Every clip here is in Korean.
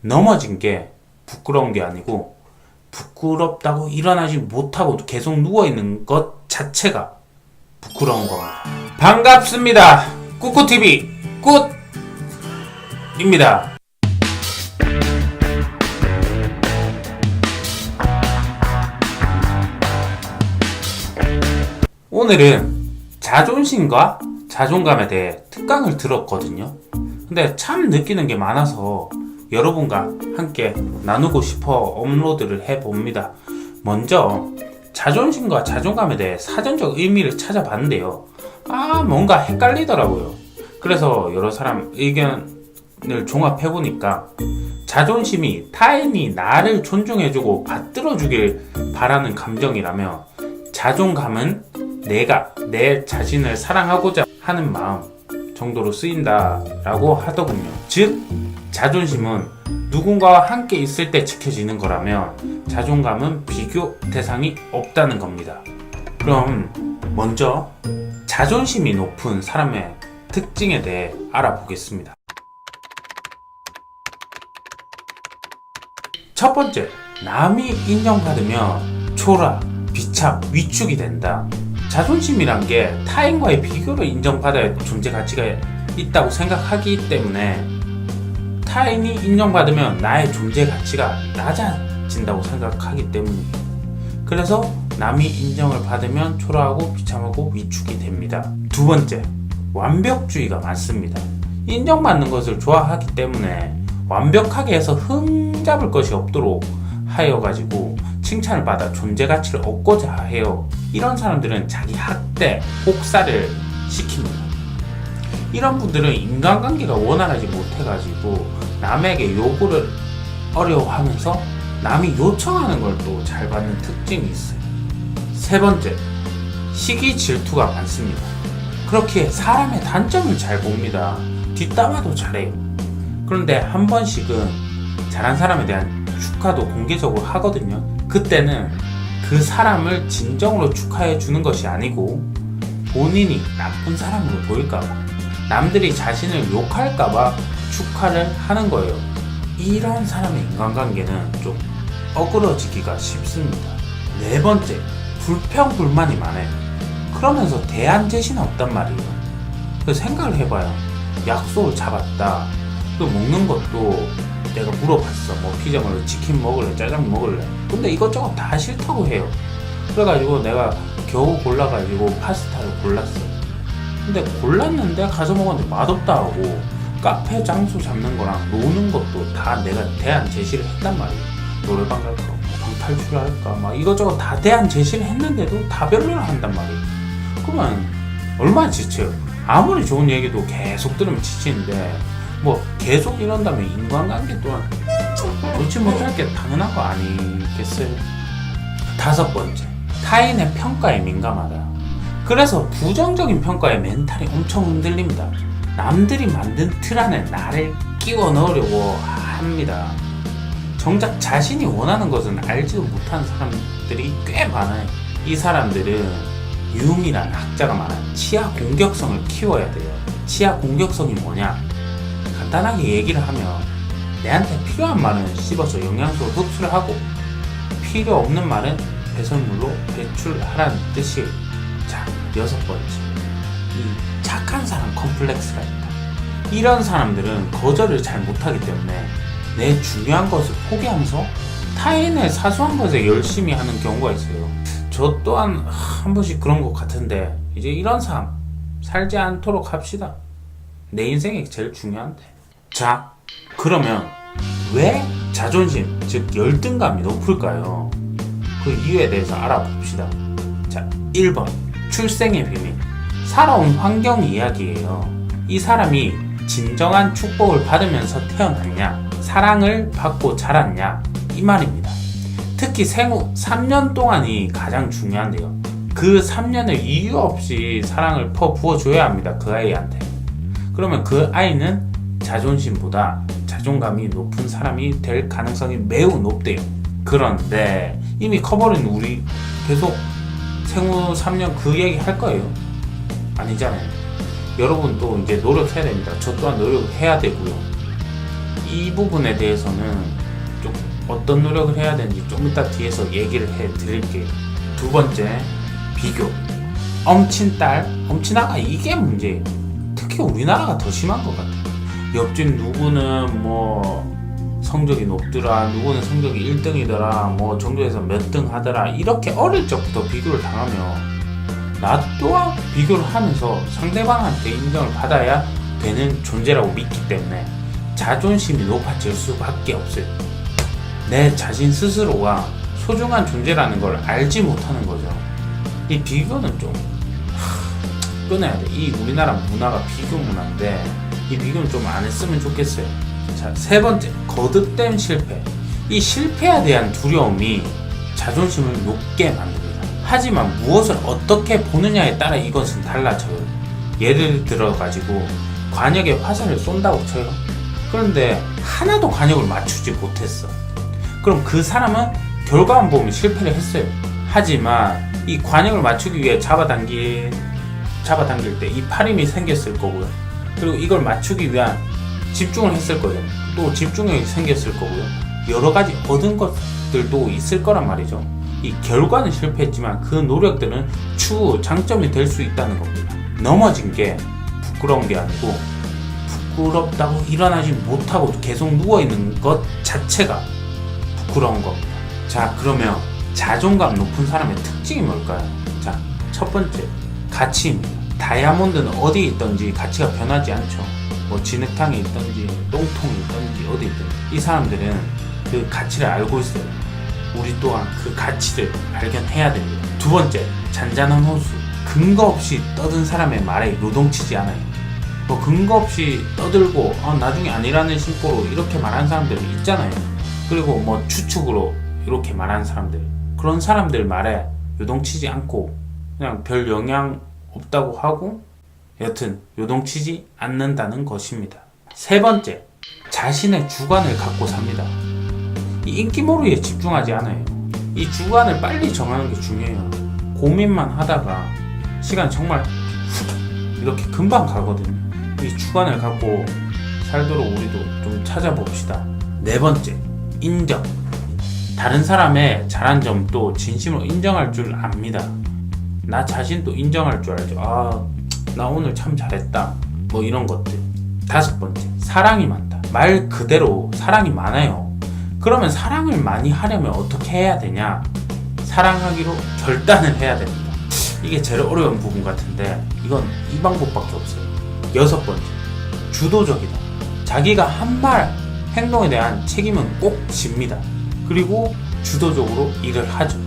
넘어진 게 부끄러운 게 아니고 부끄럽다고 일어나지 못하고 계속 누워있는 것 자체가 부끄러운 겁니다. 반갑습니다. 꾸꾸TV 굿입니다. 오늘은 자존심과 자존감에 대해 특강을 들었거든요. 근데 참 느끼는 게 많아서 여러분과 함께 나누고 싶어 업로드를 해봅니다. 먼저 자존심과 자존감에 대해 사전적 의미를 찾아봤는데요. 뭔가 헷갈리더라고요. 그래서 여러 사람 의견을 종합해보니까 자존심이 타인이 나를 존중해주고 받들어주길 바라는 감정이라면, 자존감은 내가 내 자신을 사랑하고자 하는 마음 정도로 쓰인다라고 하더군요. 즉, 자존심은 누군가와 함께 있을 때 지켜지는 거라면 자존감은 비교 대상이 없다는 겁니다. 그럼 먼저 자존심이 높은 사람의 특징에 대해 알아보겠습니다. 첫 번째, 남이 인정받으면 초라, 비참, 위축이 된다. 자존심이란 게 타인과의 비교로 인정받아야 존재 가치가 있다고 생각하기 때문에 타인이 인정받으면 나의 존재 가치가 낮아진다고 생각하기 때문이에요. 그래서 남이 인정을 받으면 초라하고 비참하고 위축이 됩니다. 두 번째, 완벽주의가 많습니다. 인정받는 것을 좋아하기 때문에 완벽하게 해서 흠잡을 것이 없도록 하여가지고 칭찬을 받아 존재 가치를 얻고자 해요. 이런 사람들은 자기 학대, 혹사를 시킵니다. 이런 분들은 인간관계가 원활하지 못해가지고 남에게 요구를 어려워하면서 남이 요청하는 걸 또 잘 받는 특징이 있어요. 세 번째, 시기 질투가 많습니다. 그렇게 사람의 단점을 잘 봅니다. 뒷담화도 잘해요. 그런데 한 번씩은 잘한 사람에 대한 축하도 공개적으로 하거든요. 그때는 그 사람을 진정으로 축하해 주는 것이 아니고 본인이 나쁜 사람으로 보일까봐, 남들이 자신을 욕할까봐 축하를 하는 거예요. 이런 사람의 인간관계는 좀 어그러지기가 쉽습니다. 네 번째, 불평불만이 많아요. 그러면서 대안 제시는 없단 말이에요. 그 생각을 해봐요. 약속을 잡았다. 또 먹는 것도 내가 물어봤어. 피자 먹을래, 치킨 먹을래, 짜장 먹을래. 근데 이것저것 다 싫다고 해요. 그래가지고 내가 겨우 골라가지고 파스타를 골랐어. 근데 골랐는데 가서 먹었는데 맛없다 하고, 카페 장소 잡는 거랑 노는 것도 다 내가 대안 제시를 했단 말이에요. 노래방 갈까, 방탈출할까, 이것저것 다 대안 제시를 했는데도 다 별로를 한단 말이에요. 그러면 얼마나 지쳐요. 아무리 좋은 얘기도 계속 들으면 지치는데 계속 이런다면 인간관계 또한 놓지 못할 게 당연한 거 아니겠어요? 다섯 번째, 타인의 평가에 민감하다. 그래서 부정적인 평가에 멘탈이 엄청 흔들립니다. 남들이 만든 틀 안에 나를 끼워 넣으려고 합니다. 정작 자신이 원하는 것은 알지도 못하는 사람들이 꽤 많아요. 이 사람들은 융이라는 학자가 말한 치아 공격성을 키워야 돼요. 치아 공격성이 뭐냐? 간단하게 얘기를 하면 내한테 필요한 말은 씹어서 영양소를 흡수를 하고 필요 없는 말은 배설물로 배출하라는 뜻이에요. 자, 여섯 번째, 이 착한 사람 컴플렉스가 있다. 이런 사람들은 거절을 잘 못하기 때문에 내 중요한 것을 포기하면서 타인의 사소한 것에 열심히 하는 경우가 있어요. 저 또한 한 번씩 그런 것 같은데, 이제 이런 삶 살지 않도록 합시다. 내 인생이 제일 중요한데. 자, 그러면 왜 자존심, 즉 열등감이 높을까요? 그 이유에 대해서 알아봅시다. 자, 1번, 출생의 비밀. 살아온 환경 이야기예요. 이 사람이 진정한 축복을 받으면서 태어났냐, 사랑을 받고 자랐냐, 이 말입니다. 특히 생후 3년 동안이 가장 중요한데요. 그 3년을 이유 없이 사랑을 부어줘야 합니다. 그 아이한테. 그러면 그 아이는 자존심보다 자존감이 높은 사람이 될 가능성이 매우 높대요. 그런데 이미 커버린 우리 계속 생후 3년 그 얘기 할 거예요? 아니잖아요. 여러분도 이제 노력해야 됩니다. 저 또한 노력해야 되고요. 이 부분에 대해서는 좀 어떤 노력을 해야 되는지 좀 이따 뒤에서 얘기를 해 드릴게요. 두 번째, 비교. 엄친딸, 엄친아가 이게 문제예요. 특히 우리나라가 더 심한 것 같아요. 옆집 누구는 뭐 성적이 높더라, 누구는 성적이 1등이더라, 뭐 전교에서 몇 등 하더라, 이렇게 어릴 적부터 비교를 당하면 나 또한 비교를 하면서 상대방한테 인정을 받아야 되는 존재라고 믿기 때문에 자존심이 높아질 수밖에 없어요. 내 자신 스스로가 소중한 존재라는 걸 알지 못하는 거죠. 이 비교는 좀 끊어야 돼. 이 우리나라 문화가 비교 문화인데 이 비교는 좀 안 했으면 좋겠어요. 자, 세 번째, 거듭된 실패. 이 실패에 대한 두려움이 자존심을 높게 만듭니다. 하지만 무엇을 어떻게 보느냐에 따라 이것은 달라져요. 예를 들어 가지고 관역에 화살을 쏜다고 쳐요. 그런데 하나도 관역을 맞추지 못했어. 그럼 그 사람은 결과만 보면 실패를 했어요. 하지만 이 관역을 맞추기 위해 잡아당길 때 이 팔힘이 생겼을 거고요. 그리고 이걸 맞추기 위한 집중을 했을 거죠. 또 집중력이 생겼을 거고요. 여러 가지 얻은 것들도 있을 거란 말이죠. 이 결과는 실패했지만 그 노력들은 추후 장점이 될 수 있다는 겁니다. 넘어진 게 부끄러운 게 아니고 부끄럽다고 일어나지 못하고 계속 누워있는 것 자체가 부끄러운 겁니다. 자, 그러면 자존감 높은 사람의 특징이 뭘까요? 자, 첫 번째, 가치입니다. 다이아몬드는 어디에 있든지 가치가 변하지 않죠. 뭐 진흙탕에 있든지 똥통에 있든지 어디 있든지 이 사람들은 그 가치를 알고 있어요. 우리 또한 그 가치를 발견해야 됩니다. 두 번째, 잔잔한 호수. 근거 없이 떠든 사람의 말에 요동치지 않아요. 뭐 근거 없이 떠들고 나중에 아니라는 심보로 이렇게 말하는 사람들이 있잖아요. 그리고 뭐 추측으로 이렇게 말하는 사람들, 그런 사람들 말에 요동치지 않고 그냥 별 영향 없다고 하고 여튼 요동치지 않는다는 것입니다. 세 번째, 자신의 주관을 갖고 삽니다. 이 인기몰이에 집중하지 않아요. 이 주관을 빨리 정하는 게 중요해요. 고민만 하다가 시간 정말 이렇게 금방 가거든요. 이 주관을 갖고 살도록 우리도 좀 찾아봅시다. 네 번째, 인정. 다른 사람의 잘한 점도 진심으로 인정할 줄 압니다. 나 자신도 인정할 줄 알죠. 나 오늘 참 잘했다, 뭐 이런 것들. 다섯 번째, 사랑이 많다. 말 그대로 사랑이 많아요. 그러면 사랑을 많이 하려면 어떻게 해야 되냐? 사랑하기로 결단을 해야 됩니다. 이게 제일 어려운 부분 같은데 이건 이 방법밖에 없어요. 여섯 번째, 주도적이다. 자기가 한 말, 행동에 대한 책임은 꼭 집니다. 그리고 주도적으로 일을 하죠.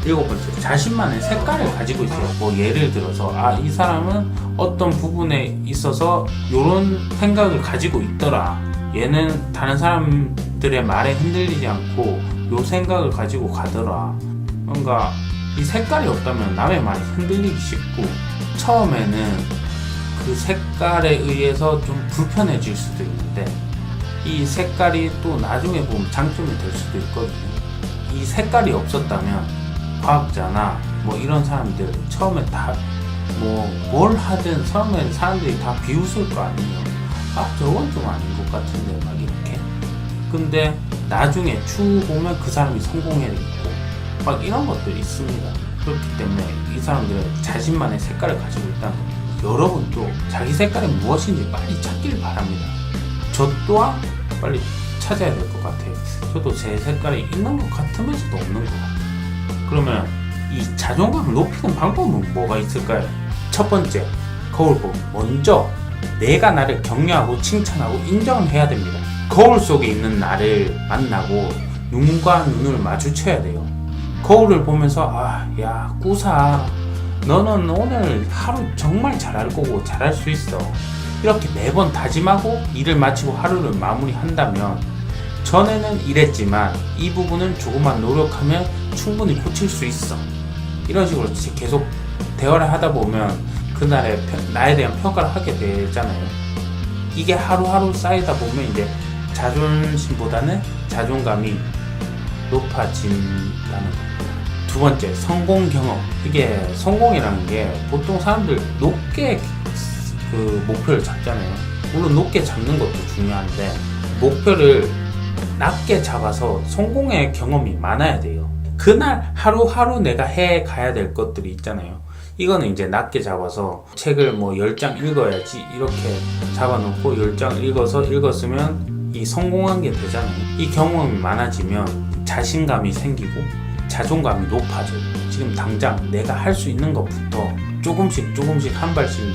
일곱 번째, 자신만의 색깔을 가지고 있어요. 뭐 예를 들어서 이 사람은 어떤 부분에 있어서 이런 생각을 가지고 있더라. 얘는 다른 사람들의 말에 흔들리지 않고 요 생각을 가지고 가더라. 뭔가 이 색깔이 없다면 남의 말이 흔들리기 쉽고 처음에는 그 색깔에 의해서 좀 불편해질 수도 있는데 이 색깔이 또 나중에 보면 장점이 될 수도 있거든요. 이 색깔이 없었다면 과학자나 뭐 이런 사람들 처음에 다 뭐 뭘 하든 처음엔 사람들이 다 비웃을 거 아니에요. 저건 좀 아닌 것 같은데 막 이렇게. 근데 나중에 추후 보면 그 사람이 성공해내고 막 이런 것들이 있습니다. 그렇기 때문에 이 사람들은 자신만의 색깔을 가지고 있다는 겁니다. 여러분도 자기 색깔이 무엇인지 빨리 찾길 바랍니다. 저 또한 빨리 찾아야 될 것 같아요. 저도 제 색깔이 있는 것 같으면서도 없는 것 같아요. 그러면 이 자존감을 높이는 방법은 뭐가 있을까요? 첫 번째, 거울 보기. 먼저 내가 나를 격려하고 칭찬하고 인정을 해야 됩니다. 거울 속에 있는 나를 만나고 눈과 눈을 마주쳐야 돼요. 거울을 보면서 야 꾸사, 너는 오늘 하루 정말 잘할 거고 잘할 수 있어. 이렇게 매번 다짐하고 일을 마치고 하루를 마무리한다면 전에는 이랬지만 이 부분은 조금만 노력하면 충분히 고칠 수 있어. 이런 식으로 계속 대화를 하다 보면 그날의 나에 대한 평가를 하게 되잖아요. 이게 하루하루 쌓이다 보면 이제 자존심보다는 자존감이 높아진다는 겁니다. 두 번째, 성공 경험. 이게 성공이라는 게 보통 사람들 높게 그 목표를 잡잖아요. 물론 높게 잡는 것도 중요한데 목표를 낮게 잡아서 성공의 경험이 많아야 돼요. 그날 하루하루 내가 해 가야 될 것들이 있잖아요. 이거는 이제 낮게 잡아서 책을 뭐 10장 읽어야지 이렇게 잡아놓고 10장 읽었으면 이 성공한 게 되잖아요. 이 경험이 많아지면 자신감이 생기고 자존감이 높아져요. 지금 당장 내가 할 수 있는 것부터 조금씩 한 발씩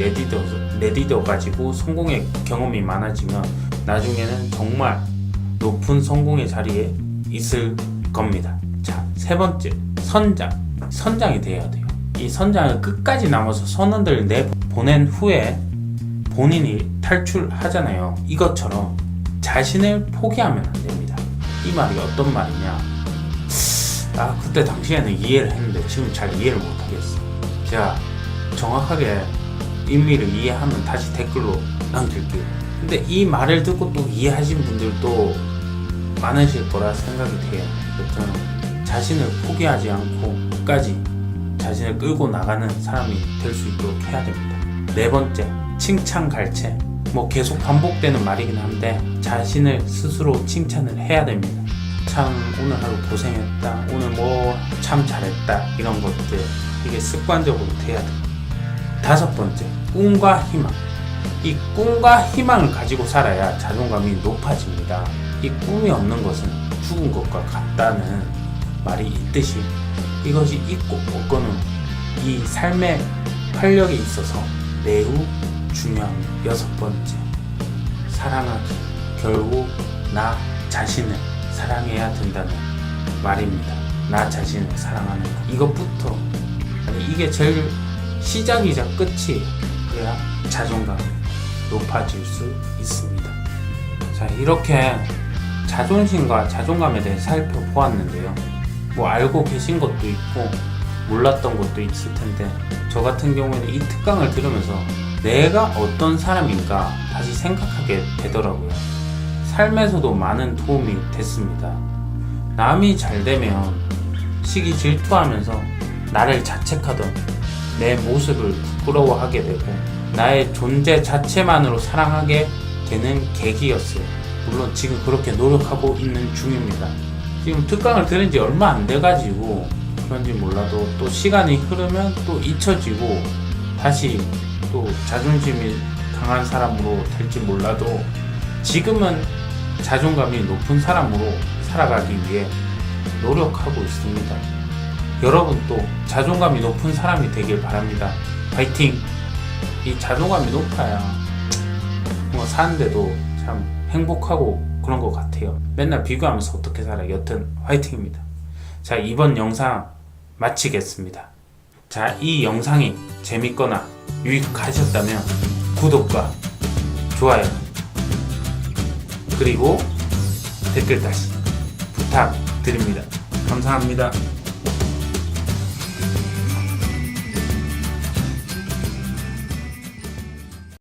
내디뎌 가지고 성공의 경험이 많아지면 나중에는 정말 높은 성공의 자리에 있을 겁니다. 자, 세 번째, 선장이 돼야 돼요. 이 선장을 끝까지 남아서 선원들을 내보낸 후에 본인이 탈출하잖아요. 이것처럼 자신을 포기하면 안 됩니다. 이 말이 어떤 말이냐? 그때 당시에는 이해를 했는데 지금 잘 이해를 못하겠어. 제가 정확하게 의미를 이해하면 다시 댓글로 남길게요. 근데 이 말을 듣고 또 이해하신 분들도 많으실 거라 생각이 돼요. 저는 자신을 포기하지 않고 끝까지 자신을 끌고 나가는 사람이 될 수 있도록 해야 됩니다. 네 번째, 칭찬 갈채. 계속 반복되는 말이긴 한데 자신을 스스로 칭찬을 해야 됩니다. 참 오늘 하루 고생했다, 오늘 참 잘했다, 이런 것들 이게 습관적으로 돼야 돼요. 다섯 번째, 꿈과 희망. 이 꿈과 희망을 가지고 살아야 자존감이 높아집니다. 이 꿈이 없는 것은 죽은 것과 같다는 말이 있듯이 이것이 있고 없고는 이 삶의 활력에 있어서 매우 중요합니다. 여섯 번째, 사랑하기. 결국 나 자신을 사랑해야 된다는 말입니다. 나 자신을 사랑하는 것. 이것부터, 이게 제일 시작이자 끝이 그래야 자존감이 높아질 수 있습니다. 자, 이렇게 자존심과 자존감에 대해 살펴보았는데요. 알고 계신 것도 있고 몰랐던 것도 있을 텐데 저 같은 경우에는 이 특강을 들으면서 내가 어떤 사람인가 다시 생각하게 되더라고요. 삶에서도 많은 도움이 됐습니다. 남이 잘 되면 시기 질투하면서 나를 자책하던 내 모습을 부끄러워하게 되고 나의 존재 자체만으로 사랑하게 되는 계기였어요. 물론 지금 그렇게 노력하고 있는 중입니다. 지금 특강을 들은 지 얼마 안 돼가지고 그런지 몰라도 또 시간이 흐르면 또 잊혀지고 다시 또 자존심이 강한 사람으로 될지 몰라도 지금은 자존감이 높은 사람으로 살아가기 위해 노력하고 있습니다. 여러분도 자존감이 높은 사람이 되길 바랍니다. 파이팅! 이 자존감이 높아야 사는데도 참 행복하고 그런 것 같아요. 맨날 비교하면서 어떻게 살아. 여튼 화이팅입니다. 자, 이번 영상 마치겠습니다. 자, 이 영상이 재밌거나 유익하셨다면 구독과 좋아요 그리고 댓글 다시 부탁드립니다. 감사합니다.